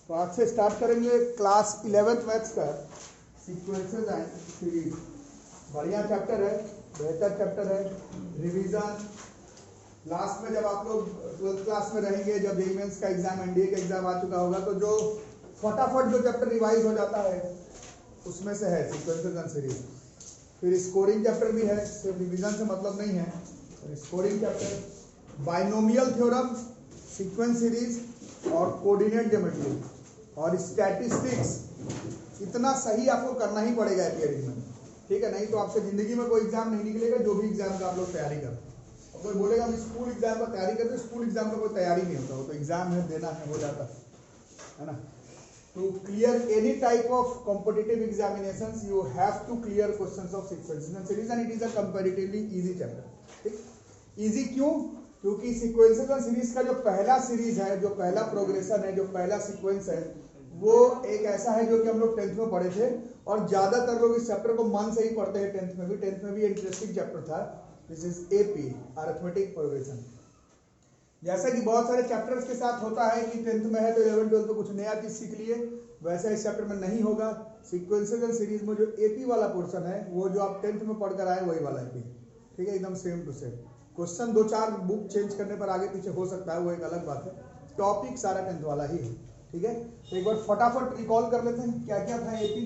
तो आज से स्टार्ट करेंगे क्लास 11th मैथ्स का सीक्वेंसेस एंड सीरीज। बढ़िया चैप्टर है, बेहतर चैप्टर है। रिवीजन लास्ट में जब आप लोग 12th क्लास में रहेंगे, जब जेईई मेंस का एग्जाम, एनडीए का एग्जाम आ चुका होगा, तो जो फटाफट जो चैप्टर रिवाइज हो जाता है उसमें से है सीक्वेंसेस एंड सीरीज। फिर स्कोरिंग चैप्टर भी है, सिर्फ रिवीजन से मतलब नहीं है। Scoring chapter, binomial theorem, sequence series और कोऑर्डिनेट ज्योमेट्री और स्टैटिस्टिक्स। इतना सही आपको करना ही पड़ेगा एपीआरडी में, ठीक है? नहीं तो आपसे जिंदगी में कोई एग्जाम नहीं निकलेगा, जो भी एग्जाम का आप लोग तैयारी करते हैं। कोई बोलेगा हम स्कूल एग्जाम का तैयारी करते हैं, स्कूल एग्जाम का कोई तैयारी नहीं होता, वो तो एग्जाम है, देना है, हो जाता है ना। To clear any type of competitive examinations, you have to clear questions of sequences and series, and it is a comparatively easy chapter. ठीक? Easy क्यों? क्योंकि sequences and series का जो पहला सीरीज है, जो पहला प्रोग्रेशन है, जो पहला सीक्वेंस है, वो एक ऐसा है जो कि हम लोग 10th में पढ़े थे, और ज्यादातर लोग इस चैप्टर को मन से ही पढ़ते हैं। 10th में भी इंटरेस्टिंग चैप्टर था। This is AP, arithmetic progression. जैसा कि बहुत सारे चैप्टर्स के साथ होता है कि 10th में है तो 11th 12th में कुछ नया चीज सीख लिए, वैसा इस चैप्टर में नहीं होगा। सीक्वेंसेस एंड सीरीज में जो एपी वाला पोर्शन है, वो जो आप 10th में पढ़कर आए वही वाला एपी, ठीक है? एकदम same to same. Question 2-4 book change करने पर आगे पीछे हो सकता है, वो एक अलग बात है। टॉपिक सारा 10th वाला ही है, ठीक है? तो एक बार फटाफट रिकॉल कर लेते हैं क्या क्या था एपी।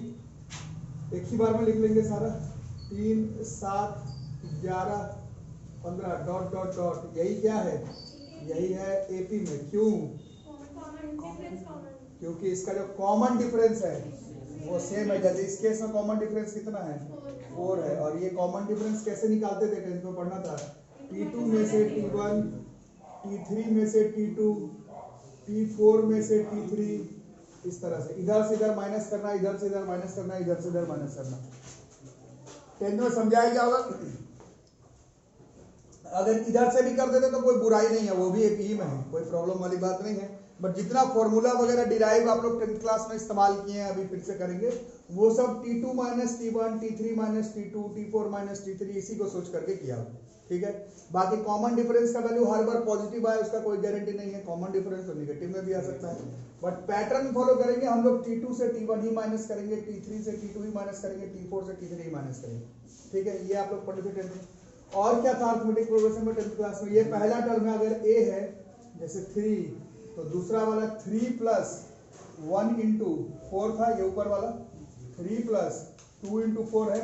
एक ही बार में लिख लेंगे सारा। 3, 7, 11, 15 डॉट डॉट डॉट। यही क्या है? यही है एपी में। क्यों? क्योंकि इसका जो कॉमन डिफरेंस है वो सेम है। जैसे इस केस में कॉमन डिफरेंस कितना है? 4 है। और ये कॉमन डिफरेंस कैसे निकालते थे? 10th में पढ़ना था। T2 में से T1, T3 में से T2, T4 में से T3, इस तरह से इधर से इधर माइनस करना, इधर से इधर माइनस करना, इधर से इधर माइनस करना। 10th में समझाया क्या होगा? अगर इधर से भी कर देते तो कोई बुराई नहीं है, वो भी एक ही में है, कोई प्रॉब्लम वाली बात नहीं है। बट जितना फॉर्मूला वगैरह डिराइव आप लोग 10th क्लास में इस्तेमाल किए हैं, अभी फिर से करेंगे, वो सब T2 minus T1, T3 minus T2, T4 minus T3, इसी को सोच करके किया, ठीक है? बाकी कॉमन डिफरेंस का वैल्यू हर बार पॉजिटिव आए उसका कोई गारंटी नहीं है। कॉमन डिफरेंस तो नेगेटिव में भी आ सकता है। बट पैटर्न फॉलो करेंगे हम लोग। T2 से T1 ही माइनस करेंगे, T3 से T2 ही माइनस करेंगे, T4 से T3 ही माइनस करेंगे, ठीक है? ये आप लोग पढ़े थे 10th में। और क्या था अरिथमेटिक प्रोग्रेशन में 10th क्लास में? ये पहला टर्म है, अगर a है जैसे 3, तो दूसरा वाला 3 प्लस 1 इंटू 4 था, ये ऊपर वाला 3 प्लस 2 इंटू 4 है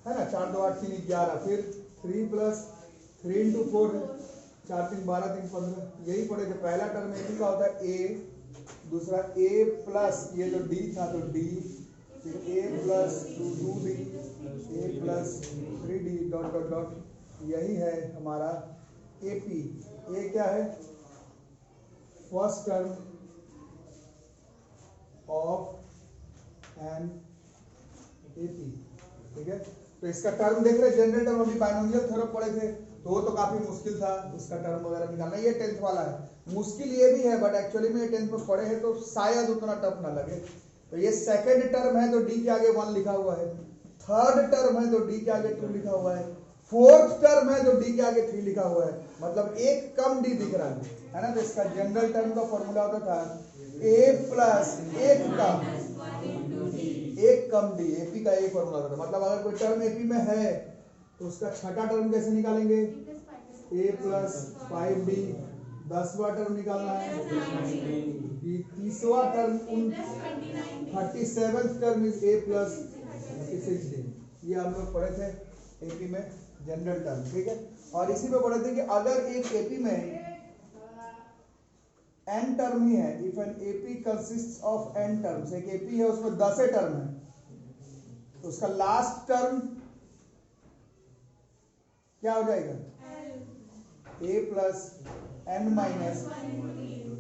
ना? 4 2 8 3 11। फिर 3 प्लस 3 इंटू 4 है, 4 3 12 3 15। यही पढ़े थे। पहला टर्म ए का होता है a, दूसरा a प्लस ये जो d था तो d, फिर a plus 2d, a plus 3d dot dot dot. यही है हमारा एपी। ये क्या है? First term of an AP, ठीक है? तो इसका टर्म देख रहे, जनरल टर्म अभी बाइनोमियल थ्योरम पढ़े थे, तो वो तो काफी मुश्किल था इसका टर्म वगैरह निकालना। ये 10th वाला है। मुश्किल ये भी है, बट एक्चुअली में 10th में पढ़े हैं तो शायद उतना टफ ना लगे। तो ये सेकंड टर्म है तो डी के आगे 1 लिखा हुआ है, थर्ड टर्म है तो डी के आगे 2 लिखा हुआ है, फोर्थ टर्म है तो डी के आगे 3 लिखा हुआ है, मतलब एक कम डी दिख रहा है ना? तो इसका जनरल टर्म का फॉर्मूला होता था ए प्लस एक कम डी। एपी का एक फॉर्मूला होता था। मतलब अगर कोई टर्म एपी में है तो उसका छठा टर्म कैसे निकालेंगे? ए प्लस 5d। 10वां टर्म निकालना है, 30वां term 37th term is a plus 36d। ये हम लोग पढ़े थे एपी में जनरल टर्म, ठीक है? और इसी में पढ़े थे कि अगर एक एपी में n टर्म ही है, if an AP consists of n terms, एक एपी है उसमें 10 टर्म है, तो उसका लास्ट टर्म क्या हो जाएगा? a प्लस n माइनस,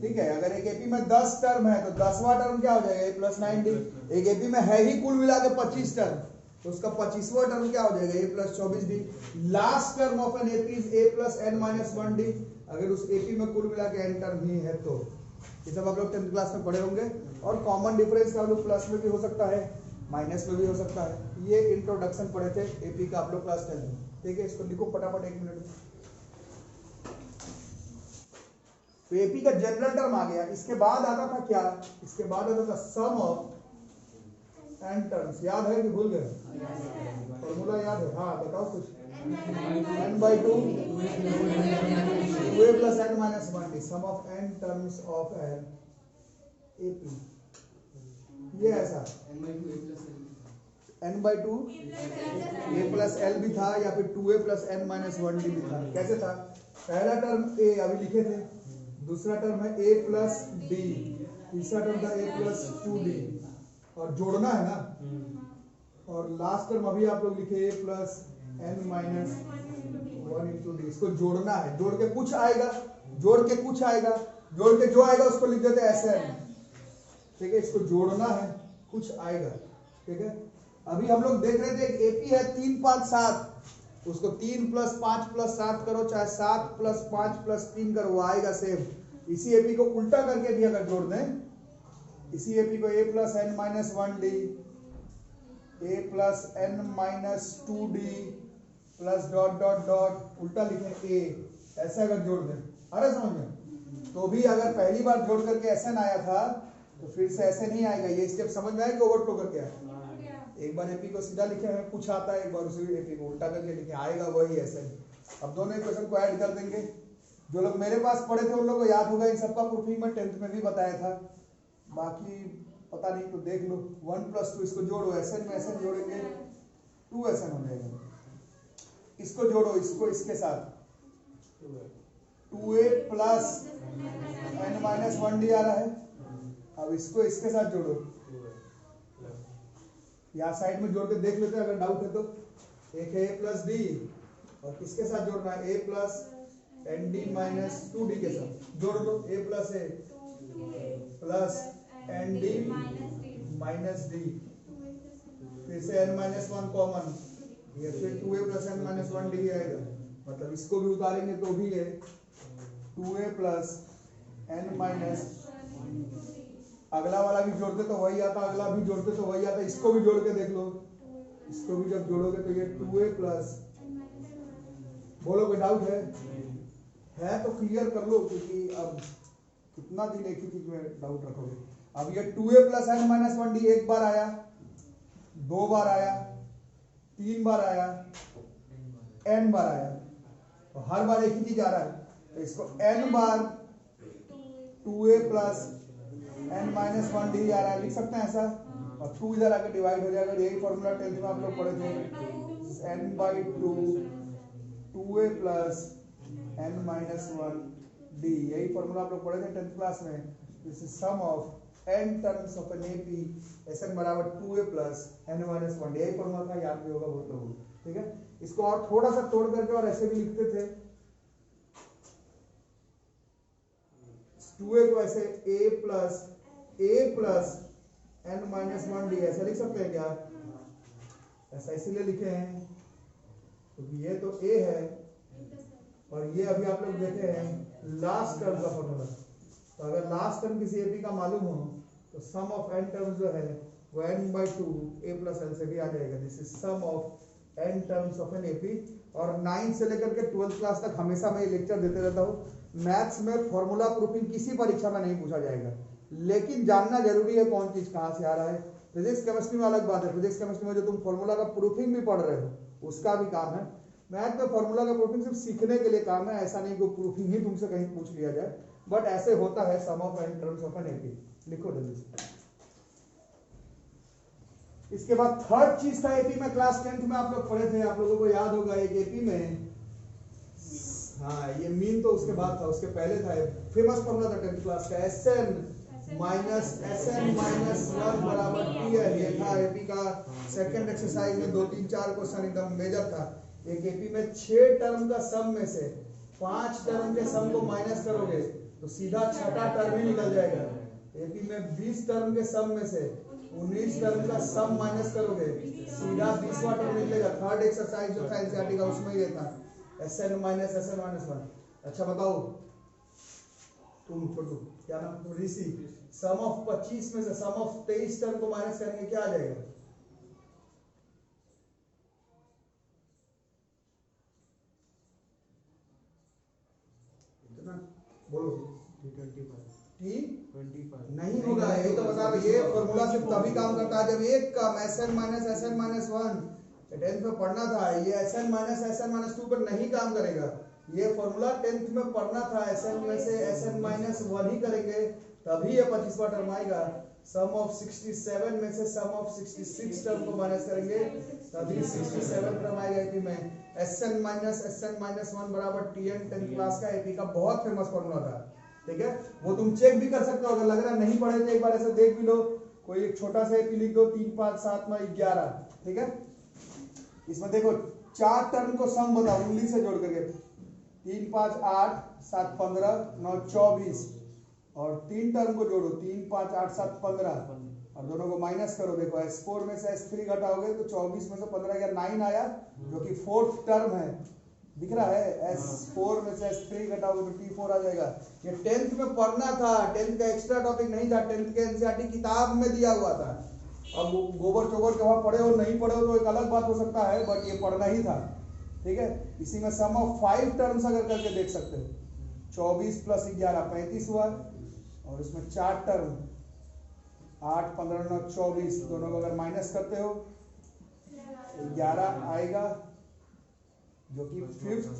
ठीक है? अगर एक एपी में 10 टर्म है तो 10वां टर्म क्या हो जाएगा? a plus 9d। एक एपी में है ही कुल मिला के 25 टर्म, तो उसका 25वां टर्म क्या हो जाएगा? a plus 24d। Last term of an AP is a plus n minus 1d। अगर उस एपी में कुल मिला के n टर्म ही है तो। ये सब आप लोग 10th क्लास में पढ़े होंगे। और कॉमन डिफरेंस का लोग प्लस में भी हो सकता है, माइनस में भी हो सकता है। ये इंट्रोडक्शन पढ़े थे एपी का आप लोग क्लास 10 में, ठीक है? इसको लिखो फटाफट 1 मिनट में। तो एपी का जनरल टर्म आ गया। इसके बाद आता था क्या, इसके बाद आता था सम ऑफ एन टर्म्स। याद है कि भूल गए? फॉर्मूला याद है? हाँ बताओ कुछ। n/2 2a plus n minus 1d sum of n terms of an AP। ये ऐसा n/2 a plus l भी था या फिर 2a plus n minus 1d भी था। कैसे था? पहला टर्म a अभी लिखे थे, दूसरा टर्म है a plus d, तीसरा टर्म था a plus 2d और जोड़ना है ना, और लास्ट टर्म अभी आप लोग लिखे a plus n minus 1 into d। इसको जोड़ना है, जोड़ के कुछ आएगा, जोड़ के कुछ आएगा, जोड़ के जो आएगा उसको लिख देते हैं SN। ठीक है, इसको जोड़ना है, कुछ आएगा। ठीक है, अभी हम लोग देख रहे थे एक एपी है 3 5 7, उसको 3 + 5 + 7 करो, चाहे 7 + 5 + 3 करो, वो आएगा सेम। इसी एपी को उल्टा करके भी अगर जोड़ दें, इसी एपी को a plus n minus 1d a plus n minus 2d plus dot dot dot उल्टा लिखें a, ऐसा अगर जोड़ दें, अरे समझ में, तो भी अगर पहली बार जोड़ करके SN आया था तो फिर से ऐसे नहीं आएगा। ये स्टेप समझ में आया कि ओवरफ्लो करके आया? एक बार एपी को सीधा लिखे हमें कुछ आता है, एक बार उसी एपी को उल्टा करके लिखे, आएगा वही SN। अब दोनों इक्वेशन को ऐड कर देंगे। जो लोग मेरे पास पढ़े थे उन लोगों को याद होगा, इन सबका प्रूफिंग में 10th में भी बताया था, बाकी पता नहीं तो देख लो। 1 + 2 इसको जोड़ो, SN में SN जोड़ेंगे 2SN हो जाएगा। इसको जोड़ो, इसको इसके साथ 2a plus n minus 1d आ रहा है। अब इसको इसके साथ जोड़ो, यहाँ साइड में जोड़ के देख लेते हैं अगर डाउट है तो। एक है a plus d और किसके साथ जोड़ना है, a plus nd minus 2d के साथ जोड़ दो। a plus a plus nd minus d, फिर से n minus 1 कॉमन, ये फिर 2a plus n minus 1d ही आएगा। मतलब इसको भी उतारेंगे तो भी है 2a plus n minus, अगला वाला भी जोड़ते तो वही आता, अगला भी जोड़ते तो वही आता, इसको भी जोड़ के देख लो। इसको भी जब जोड़ोगे तो ये 2a plus, बोलो कोई डाउट है तो क्लियर कर लो, क्योंकि अब कितना दिन एक ही चीज में डाउट रखोगे। अब ये 2a plus n minus 1d एक बार आया, 2 बार आया, 3 बार आया, n बार आया, तो हर बार एक ही चीज आ रहा है, तो इसको n बार 2a plus n minus 1d आ रहा है, लिख सकते हैं ऐसा, और 2 इधर आके डिवाइड हो जाएगा। यही फॉर्मूला 10th में आप लोग पढ़े थे, n/2 2a plus n minus 1d, यही फॉर्मूला आप लोग पढ़े थे 10th क्लास में। This is sum of n terms of N AP, SN बराबर 2a plus n minus 1d, यही फॉर्मूला था, याद भी होगा बहुत लोगों को। ठीक है, इसको और थोड़ा सा तोड़ करके और ऐसे भी लिखते थे, 2a को ऐसे a plus n minus 1d ऐसा लिख सकते हैं क्या? ऐसा इसीलिए लिखे हैं क्योंकि ये तो a है और ये अभी आप लोग देखे हैं लास्ट टर्म का फॉर्मूला। तो अगर लास्ट टर्म किसी एपी का मालूम हो तो सम ऑफ n टर्म्स जो है वो n/2 a plus l से भी आ जाएगा। This is sum of n terms of N AP. और 9 से लेकर के 12th क्लास तक हमेशा मैं ये लेक्चर देते रहता हूँ। मैथ्स में फॉर्मूला प्रूफिंग किसी परीक्षा में नहीं पूछा जाएगा, लेकिन जानना जरूरी है कौन चीज कहाँ से आ रहा है। फिजिक्स केमिस्ट्री में अलग बात है, फिजिक्स केमिस्ट्री में जो तुम फॉर्मूला का प्रूफिंग भी पढ़ रहे हो उसका भी काम है। मैथ में फॉर्मूला का प्रूफिंग सिर्फ सीखने के लिए काम है, ऐसा नहीं कि प्रूफिंग ही तुमसे कहीं पूछ लिया जाए, बट ऐसे होता है। Sum of n terms of N AP लिखो जल्दी से। इसके बाद थर्ड चीज था एपी में, क्लास 10th में आप लोग पढ़े थे, आप लोगों को याद होगा एक एपी में, हाँ ये मीन तो उसके बाद था, उसके पहले था फेमस फॉर्मूला था 10th क्लास का, SN minus SN minus 1 बराबर T है। ये था एपी का सेकंड एक्सरसाइज में 2 3 4 क्वेश्चन एकदम मेजर था। एक एपी में 6 टर्म का सम में से 5 टर्म के सम को माइनस करोगे तो सीधा छठा टर्म ही निकल जाएगा। एपी में 20 टर्म के सम में से 19 टर्म का सम माइनस करोगे सीधा 20वां टर्म निकलेगा। थर्ड एक्सरसाइज जो था एनसीईआरटी का उसमें ये था SN minus SN minus 1। अच्छा बताओ तुम छोटू, क्या नाम ऋषि, सम ऑफ 25 में से सम ऑफ 23 टर्म को माइनस करेंगे क्या आ जाएगा? इतना बोलो टी नहीं होगा। यही तो बता रहे, ये फॉर्मूला सिर्फ तभी काम करता है जब एक कम Sn minus Sn minus 1 tenth में पढ़ना था। ये Sn माइनस 2 पर नहीं काम करेगा। ये फॉर्मूला टेंथ में पढ़ना था, Sn में से Sn माइनस 1 ही करेंगे तभी ये 25वां टर्म आएगा। सम ऑफ 67 में से सम ऑफ 66 टर्म को माइनस करेंगे तभी 67 टर्म आएगा एपी में। Sn माइनस 1 बराबर Tn 10th क्लास का एपी का बहुत फेमस फॉर्मूला था। ठीक है, वो तुम चेक भी कर सकते हो, अगर लग रहा नहीं पढ़े तो एक बार ऐसे देख भी लो। कोई एक छोटा सा एपी लिख दो, 3 5 7 9 11। ठीक है, इसमें देखो 4 टर्म को सम बताओ उंगली से जोड़ करके। 3 5 8 7 15 9 24 और 3 टर्म को जोड़ो 3 5 8 7 15 और दोनों को माइनस करो। देखो S4 में से S3 घटाओगे तो 24 में से 15 गया 9 आया, जो कि फोर्थ टर्म है। दिख रहा है, S4 में से S3 घटाओगे तो T4 आ जाएगा। ये टेंथ में पढ़ना था, टेंथ का एक्स्ट्रा टॉपिक नहीं था, टेंथ के एनसीईआरटी किताब में दिया हुआ था। अब गोबर चोबर के वहां पढ़े हो नहीं पढ़े हो तो एक अलग बात हो सकता है, बट ये पढ़ना ही था। ठीक है, इसी में सम ऑफ 5 टर्म्स अगर करके देख सकते हो, 24 प्लस 11 35 हुआ, और इसमें 4 टर्म 8 15 9 24, दोनों को अगर माइनस करते हो 11 आएगा, जो कि फिफ्थ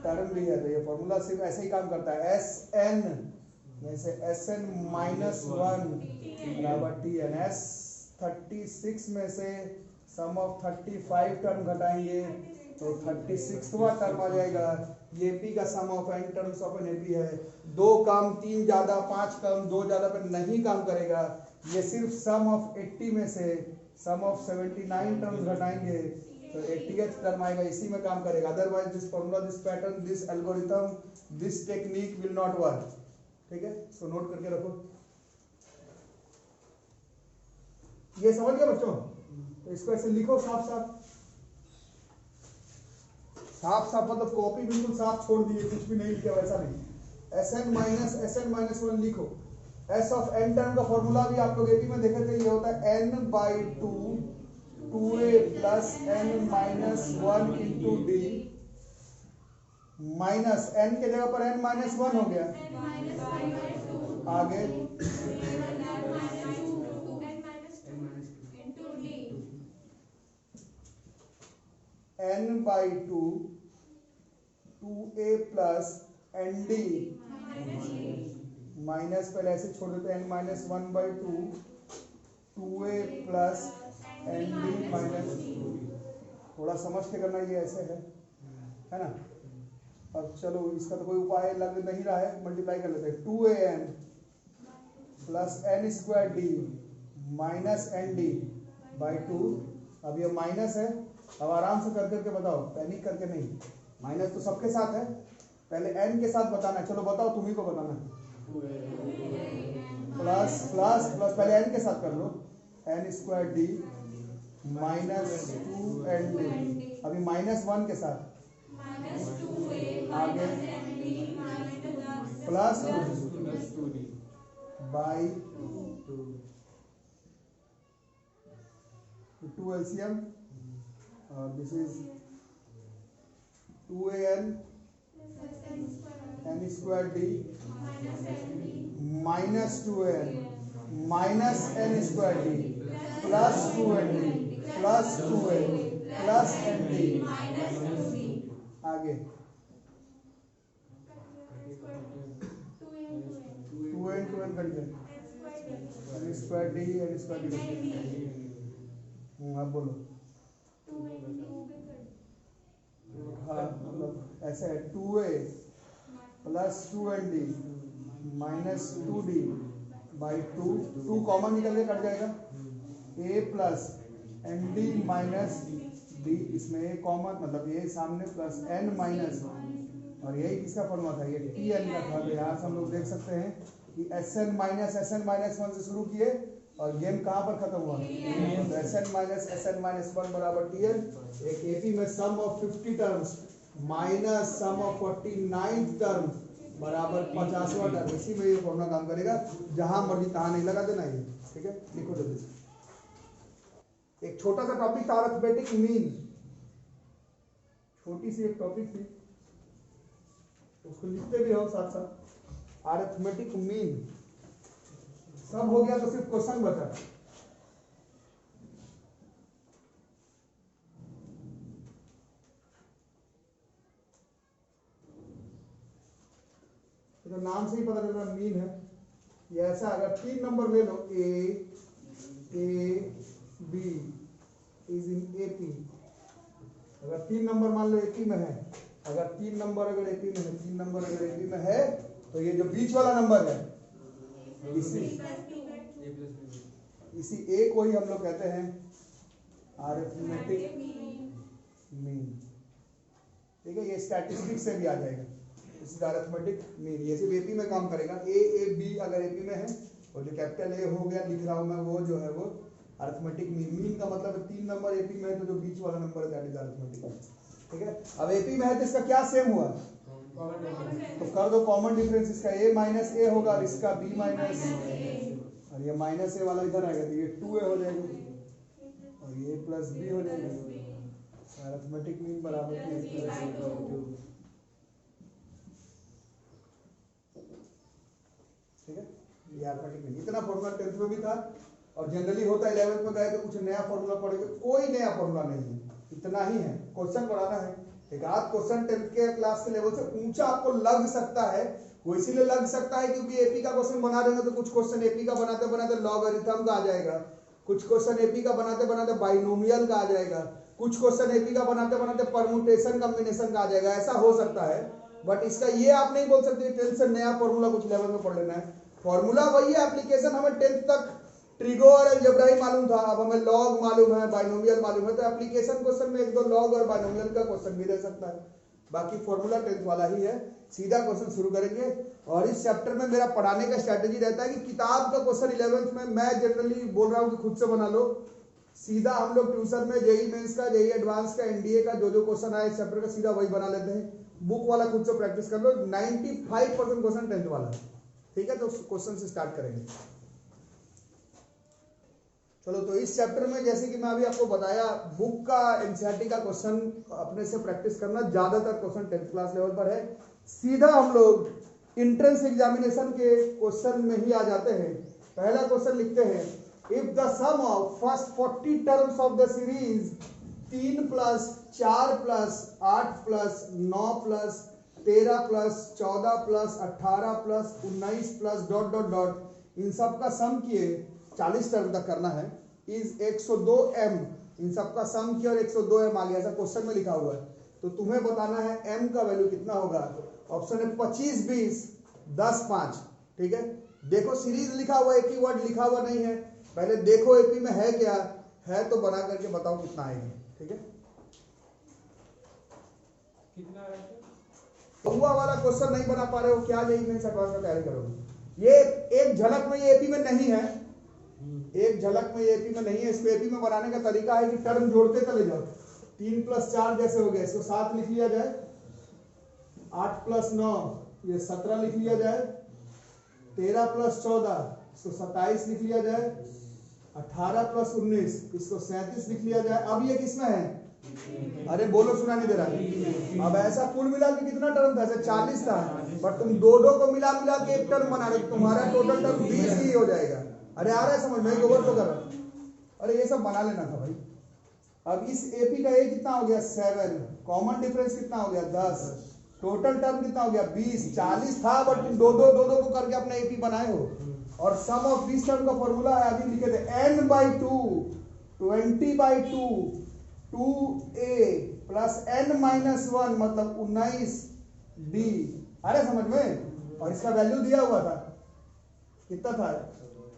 टर्म भी है। तो ये फॉर्मूला सिर्फ ऐसे ही काम करता है। Sn में से Sn माइनस 1 बराबर Tn। S36 में से सम ऑफ 35 टर्म घटाएंगे तो 36वां टर्म आ जाएगा। ये पी का sum of n terms of N AP है। 2 कम 3 ज्यादा 5 कम 2 ज्यादा पर नहीं काम करेगा। ये सिर्फ सम ऑफ 80 में से सम ऑफ 79 टर्म्स घटाएंगे तो 80th टर्म आएगा, इसी में काम करेगा। Otherwise this formula, this pattern, this algorithm, this technique will not work. ठीक है, इसको नोट करके रखो। ये समझ गए बच्चों? तो इसको ऐसे लिखो साफ साफ मतलब कॉपी बिल्कुल साफ छोड़ दिए, कुछ भी नहीं लिखा वैसा नहीं। Sn माइनस 1 लिखो। S ऑफ n टर्म का फॉर्मूला भी आप लोग एपी में देखे थे, ये होता है n/2 2a plus n minus 1 into D minus n के जगह पर n माइनस 1 हो गया। आगे n/2 2a plus n d minus, पहले ऐसे छोड़ देते हैं, n minus 1/2 2a plus n d minus. थोड़ा समझ के करना, ये ऐसे है ना। अब चलो इसका तो कोई उपाय लग नहीं रहा है, मल्टीप्लाई कर लेते हैं। 2an plus n square d minus n d by 2। अब ये माइनस है, अब आराम से कर करके बताओ, पैनिक करके नहीं। माइनस तो सबके साथ है, पहले n के साथ बताना है। चलो बताओ, तुम्ही को बताना है। प्लस प्लस प्लस पहले n के साथ कर लो, n square d minus 2n d. अभी माइनस 1 के साथ आगे प्लस 2 बाई 2 एलसीएम, और this is 2an n square d minus 2n minus n square d plus 2n d plus 2n plus n d. आगे 2n content N square D. अब बोलो। हाँ, मतलब ऐसे है 2a plus 2n d minus 2d by 2 common निकल के कट जाएगा। a plus n d minus d, इसमें a कॉमन मतलब a सामने प्लस n माइनस, और यही किसका फॉर्मूला था, ये Tn का था। तो यहाँ से हम लोग देख सकते हैं कि Sn माइनस 1 से शुरू किए और गेम कहाँ पर खत्म हुआ, तो Sn माइनस 1 बराबर Tn। एक एपी में sum of 50 terms minus sum of 49 term बराबर 50वां टर्म। इसी में ये फॉर्मूला काम करेगा, जहां मर्जी तहां नहीं लगा देना ये। ठीक है, लिखो जल्दी। एक छोटा सा टॉपिक था अरिथमेटिक मीन, छोटी सी एक टॉपिक थी, उसको लिखते भी हो साथ साथ। अरिथमेटिक मीन सब हो गया तो सिर्फ क्वेश्चन बचा। तो नाम से ही पता चल रहा मीन है। ये ऐसा अगर 3 नंबर ले लो a b is in AP, अगर 3 नंबर मान लो एपी में है, अगर 3 नंबर अगर एपी में है, 3 नंबर अगर एपी में है तो ये जो बीच वाला नंबर है इसी ए को ही हम लोग कहते हैं अरिथमेटिक मीन। ठीक है, ये स्टैटिस्टिक्स से भी आ जाएगा, इस अरिथमेटिक मीन। ये सिर्फ एपी में काम करेगा। ए बी अगर एपी में है और जो कैपिटल ए हो गया लिख रहा हूं मैं, वो जो है वो अरिथमेटिक मीन। मीन का मतलब है 3 नंबर एपी में है तो जो बीच वाला नंबर है दैट इज अरिथमेटिक। ठीक है, अब एपी में है तो इसका क्या सेम हुआ, तो कर दो कॉमन डिफरेंस। इसका a माइनस ए होगा और इसका b माइनस, और ये माइनस ए वाला इधर आएगा तो ये 2a हो जाएगा और ये प्लस b हो जाएगा। अरिथमेटिक मीन बराबर है। ठीक है, ये अरिथमेटिक मीन। इतना फॉर्मूला 10th में भी था और जनरली होता है 11th में गए तो कुछ नया फॉर्मूला पढ़ेंगे, कोई नया फॉर्मूला नहीं है, इतना ही है। क्वेश्चन बढ़ाना है, एक आध क्वेश्चन 10th के क्लास के लेवल से ऊंचा आपको लग सकता है। वो इसीलिए लग सकता है क्योंकि एपी का क्वेश्चन बना रहे हो तो कुछ क्वेश्चन एपी का बनाते बनाते लॉगरिथम का आ जाएगा, कुछ क्वेश्चन एपी का बनाते बनाते बाइनोमियल का आ जाएगा, कुछ क्वेश्चन एपी का बनाते बनाते परम्यूटेशन कॉम्बिनेशन का आ जाएगा, ऐसा हो सकता है। बट इसका ये आप नहीं बोल सकते 10th से नया फॉर्मूला कुछ लेवल में पढ़ लेना है। फॉर्मूला वही है, एप्लीकेशन हमें 10th तक ट्रिगो और अलजेब्रा ही मालूम था, अब हमें लॉग मालूम है, बाइनोमियल मालूम है, तो एप्लीकेशन क्वेश्चन में 1-2 लॉग और बाइनोमियल का क्वेश्चन भी दे सकता है। बाकी फॉर्मूला 10th वाला ही है। सीधा क्वेश्चन शुरू करेंगे और इस चैप्टर में मेरा पढ़ाने का स्ट्रेटेजी रहता है कि किताब का क्वेश्चन 11th में मैं जनरली बोल रहा हूँ कि खुद से बना लो। सीधा हम लोग ट्यूशन में जेई मेंस का, जेई एडवांस का, एनडीए का जो क्वेश्चन आए इस चैप्टर का सीधा वही बना लेते हैं। बुक वाला खुद से प्रैक्टिस कर लो। 95% क्वेश्चन 10th वाला है। ठीक है, तो क्वेश्चन से स्टार्ट करेंगे। चलो, तो इस चैप्टर में जैसे कि मैं अभी आपको बताया, बुक का एनसीईआरटी का क्वेश्चन अपने से प्रैक्टिस करना, ज्यादातर क्वेश्चन 10th क्लास लेवल पर है। सीधा हम लोग एंट्रेंस एग्जामिनेशन के क्वेश्चन में ही आ जाते हैं। पहला क्वेश्चन लिखते हैं, if the sum of first 40 terms of the series 3 plus 4 plus 8 plus 9 plus 13 plus 14 plus 18 plus 19 plus dot dot dot, इन सब का सम किए 40 टर्म तक करना है, इज 102m, इन सब का सम किया और 102m आ गया, ऐसा क्वेश्चन में लिखा हुआ है। तो तुम्हें बताना है m का वैल्यू कितना होगा। ऑप्शन है 25 20 10 5। ठीक है, देखो सीरीज लिखा हुआ है, एक ही वर्ड लिखा हुआ नहीं है, पहले देखो एपी में है क्या है तो बना करके बताओ कितना आएगा। ठीक है, कितना हुआ वाला क्वेश्चन नहीं बना पा रहे हो क्या, यही नहीं एडवांस का तैयारी करोगे। ये एक झलक में ये एपी में नहीं है, एक झलक में ये एपी में नहीं है। इसको एपी में बनाने का तरीका है कि टर्म जोड़ते चले जाओ। 3 प्लस 4 जैसे हो गया, इसको 7 लिख लिया जाए, 8 प्लस 9 ये 17 लिख लिया जाए, 13 प्लस 14 इसको 27 लिख लिया जाए, 18 प्लस 19 इसको 37 लिख लिया जाए। अब ये किसमें है, अरे बोलो सुना नहीं दे रहा। अब ऐसा कुल मिला के कितना टर्म था, ऐसे 40 था, बट तुम दो के मिला के एक टर्म बना रहे, तुम्हारा टोटल टर्म 20 ही हो जाएगा। अरे आ रहा है समझ में, ओवर तो कर रहा। अरे ये सब बना लेना था भाई। अब इस एपी का ए कितना हो गया 7, कॉमन डिफरेंस कितना हो गया 10, टोटल टर्म कितना हो गया 20, 40 था बट तुम दो को करके अपना एपी बनाए हो। और सम ऑफ दिस टर्म का फॉर्मूला है, अभी लिखे थे n/2 20/2 2a प्लस n-1 मतलब 19d। अरे समझ में, और इसका वैल्यू दिया हुआ था कितना था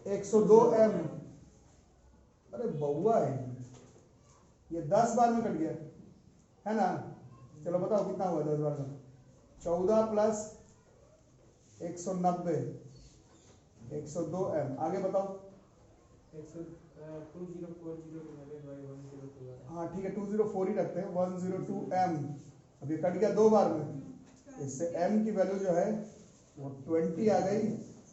102m। अरे बउआ है ये 10 बार में कट गया है ना। चलो बताओ कितना हुआ 10 बार में, 14 प्लस 190 102m। आगे बताओ। हाँ ठीक है 204 ही रखते हैं, 102m। अब ये कट गया 2 बार में, इससे m की वैल्यू जो है वो 20 आ गई।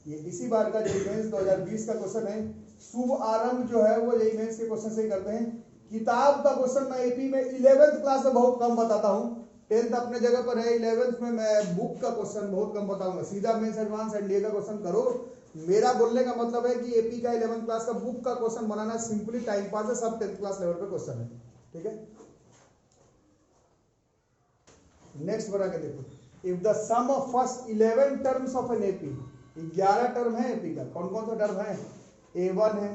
ये इसी बार का जेईई मेंस 2020 का क्वेश्चन है। शुभ आरंभ जो है वो जेईई मेंस के क्वेश्चन से ही करते हैं। किताब का क्वेश्चन मैं एपी में 11th क्लास में बहुत कम बताता हूँ, 10th अपने जगह पर है, 11th में मैं बुक का क्वेश्चन बहुत कम बताऊंगा, सीधा मेंस एडवांस एनडीए का क्वेश्चन करो। मेरा बोलने का मतलब है कि एपी का 11th क्लास का बुक का क्वेश्चन बनाना सिंपली टाइम पास है, सब 10th क्लास लेवल पे क्वेश्चन है, ठीक है। नेक्स्ट बना के देखो, if the sum of first 11 terms of N AP, 11 term है एपी का, कौन कौन सा टर्म है, A1 है,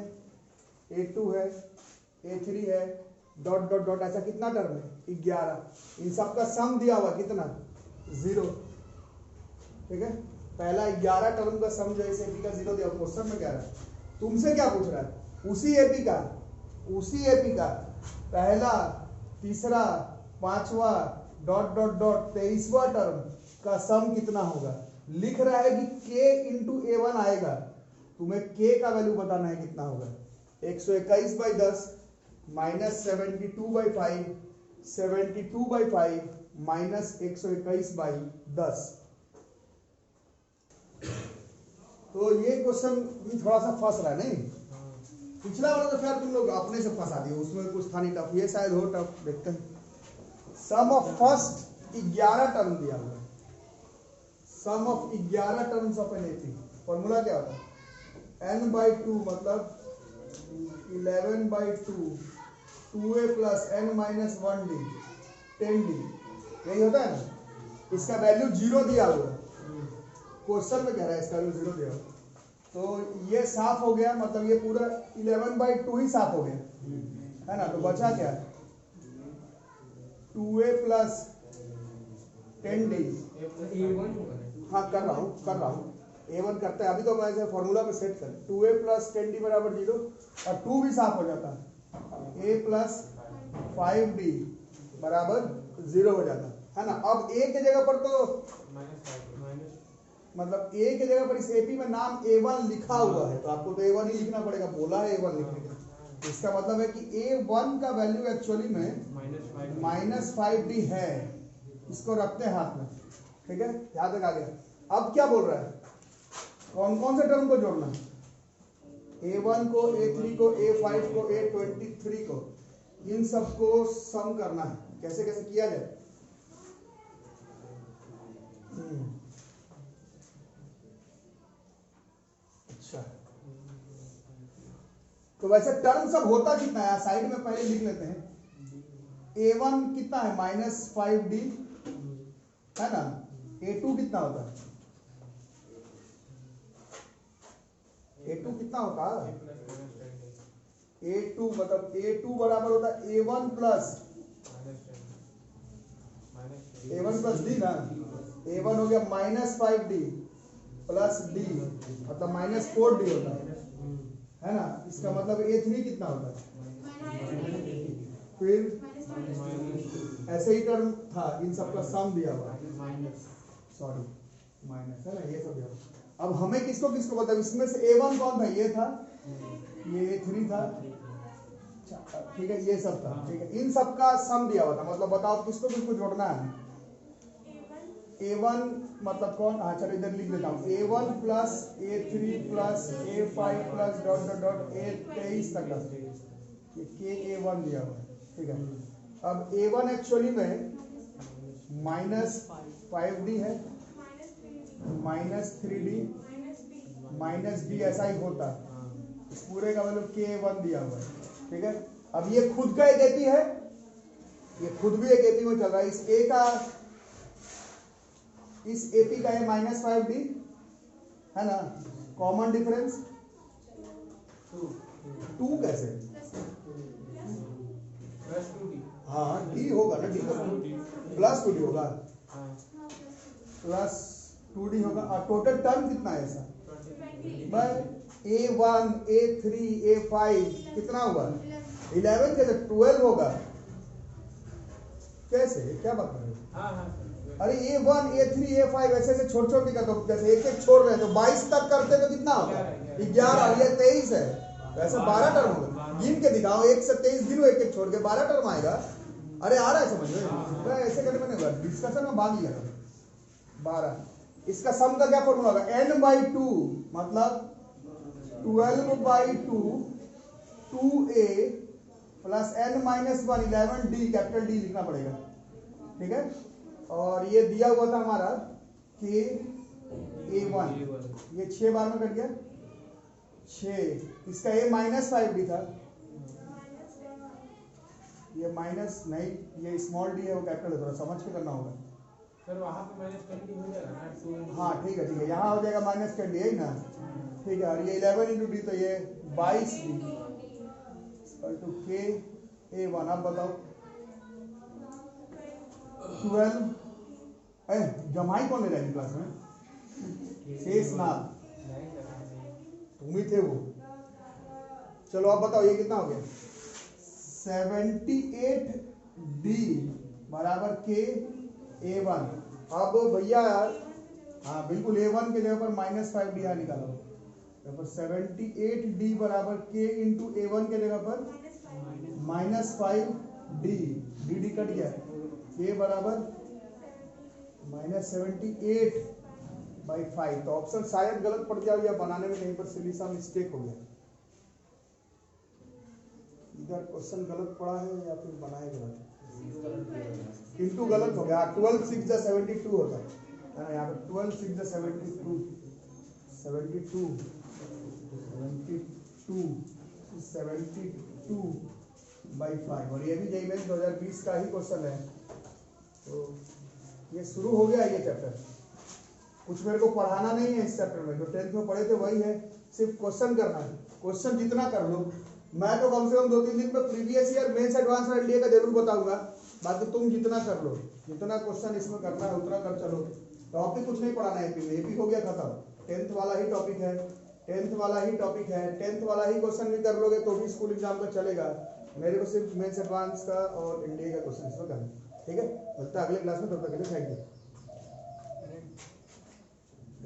A2 है, A3 है, डॉट डॉट डॉट, ऐसा कितना टर्म है, 11। इन सब का सम दिया हुआ कितना, 0, ठीक है। पहला 11 टर्म का सम जो है एपी का 0 दिया, क्वेश्चन में क्या रहा है, तुमसे क्या पूछ रहा है, उसी एपी का पहला, तीसरा, पांचवा, डॉट डॉट डॉट, 23वां टर्म का सम कितना होगा। लिख रहा है कि k इंटू A1 आएगा, तुम्हें k का वैल्यू बताना है कितना होगा, 121/10 माइनस 72/5, 72/5 माइनस 121/10। तो ये क्वेश्चन भी थोड़ा सा फंस रहा है नहीं, पिछला वाला तो खैर तुम लोग अपने से फंसा दिए, उसमें कुछ था नहीं टफ, ये शायद हो टफ, देखते हैं। सम ऑफ फर्स्ट 11 टर्म दिया हुआ है, sum of 11 terms of N AP, formula क्या होता है, n/2 मतलब 11/2, 2a plus n minus 1d, 10d, यही होता है ना। इसका वैल्यू 0 दिया हुआ है, क्वेश्चन में कह रहा है इसका वैल्यू 0 दिया हुआ, तो ये साफ हो गया, मतलब ये पूरा 11/2 ही साफ हो गया, है ना। तो बचा क्या, 2a प्लस 10d, हाँ कर रहा हूँ A1 करते हैं अभी, तो मैं इसे फॉर्मूला में सेट कर, 2a प्लस 10d बराबर 0, और 2 भी साफ हो जाता है, a प्लस 5d बराबर 0 हो जाता है ना। अब a के जगह पर तो मतलब a के जगह पर इस एपी में नाम A1 लिखा हुआ है, तो आपको तो A1 ही लिखना पड़ेगा, बोला है A1 लिखने का। इसका मतलब है कि A1 का वैल्यू एक्चुअली में -5d है, इसको रखते हैं हाथ में, ठीक है, यहाँ तक आ गया। अब क्या बोल रहा है, कौन कौन से टर्म को जोड़ना है, A1 को, A3 को, A5 को, A23 को, इन सबको सम करना है। कैसे कैसे किया जाए, अच्छा, तो वैसे टर्म सब होता कितना है, साइड में पहले लिख लेते हैं। A1 कितना है, -5d है ना। A2 कितना होता है, A2 कितना होता है, A2 मतलब A2 बराबर होता है A1 प्लस d ना, A1 हो गया -5d प्लस d, मतलब -4d होता है ना। इसका मतलब A3 कितना होता है, फिर ऐसे ही टर्म था, इन सबका सम दिया हुआ, सॉरी माइनस है ना, ये सब दिया। अब हमें किसको किसको पता, इसमें से A1 कौन था, ये था, ये A3 था, ठीक है, ये सब था, ठीक है। इन सब का सम दिया हुआ था, मतलब बताओ किसको किसको जोड़ना है। A1 मतलब कौन, हाँ चलो इधर लिख देता हूँ, A1 plus A3 plus A5 plus dot dot dot A23 तक का, ये KA1 दिया हुआ है, ठीक है। अब A1 एक्चुअली में -5d है, -3d, -d, ऐसा ही होता है, इस पूरे का मतलब KA1 दिया हुआ है, ठीक है। अब ये खुद का एक एपी है, ये खुद भी एक एपी में चल रहा है, इस ए का, इस एपी का है -5d है ना, कॉमन डिफरेंस 2 कैसे, हाँ d होगा ना, d प्लस 2d होगा, प्लस 2d होगा, और टोटल टर्म कितना है ऐसा, A1 A3 A5 कितना हुआ, 11 कैसे, 12 होगा, कैसे, क्या बात कर रहे हो, अरे A1 A3 A5 ऐसे ऐसे छोड़ छोड़ के, तो जैसे एक एक छोड़ रहे हैं तो 22 तक करते तो कितना होगा, 11, ये 23 है, वैसे 12 टर्म होगा, गिन के दिखाओ, 1 से 23 गिनो, एक एक छोड़ के 12 टर्म आएगा। अरे आ रहा है समझ में, ऐसे करने में नहीं, डिस्कशन में भाग लिया 12। इसका सम का क्या फॉर्मूला होगा, n/2 मतलब 12/2 2a plus n - 1 11d, capital D लिखना पड़ेगा, ठीक है। और ये दिया हुआ था हमारा कि A1, ये 6 बार में कट गया 6, इसका A -5D था, ये माइनस नहीं, ये स्मॉल डी है वो कैपिटल है, थोड़ा समझ के करना होगा सर। वहाँ पे -10D हो जाएगा ना? हाँ ठीक है, यहाँ हो जाएगा -10D है ना, ठीक है। और ये 11 × D तो ये 22D टू के A1। अब बताओ 12 जमाई कौन ले रहा है क्लास में? शेषनाग, तुम ही थे वो। चलो अब बताओ ये कितना हो गया? 78D बराबर के A1। अब भैया हाँ बिल्कुल A1 के जगह पर -5D यहाँ निकालो, यहाँ पर 78D बराबर के इंटू A1 के जगह पर -5D, डी कट गया, के बराबर -78/5। तो ऑप्शन शायद गलत पड़ गया या बनाने में कहीं पर सिली सा मिस्टेक हो गया, इधर क्वेश्चन गलत पड़ा है या फिर बनाए गलत, इंटू गलत हो गया। 12 6 जा 72 होता है ना, यहाँ पर 12 6 जा 72 72/5। और ये भी JEE मेंस 2020 का ही क्वेश्चन है। तो ये शुरू हो गया ये चैप्टर, कुछ मेरे को पढ़ाना नहीं है इस चैप्टर में, जो 10th में पढ़े थे वही है, सिर्फ क्वेश्चन करना है। क्वेश्चन जितना कर लो, मैं तो कम से कम 2-3 दिन में प्रीवियस ईयर मेंस एडवांस और एनडीए का जरूर बताऊंगा, बाकी तुम जितना कर लो, जितना क्वेश्चन इसमें करना है उतना कर चलो। टॉपिक कुछ नहीं पढ़ाना है एपी में, एपी हो गया खत्म, 10th वाला ही टॉपिक है, 10th वाला ही टॉपिक है, 10th वाला ही क्वेश्चन भी कर लोगे तो भी स्कूल एग्जाम का चलेगा। मेरे को सिर्फ मेंस एडवांस का और एनडीए का क्वेश्चन इसमें करना है, ठीक है। मिलता है अगले क्लास में, तब तक के लिए थैंक यू।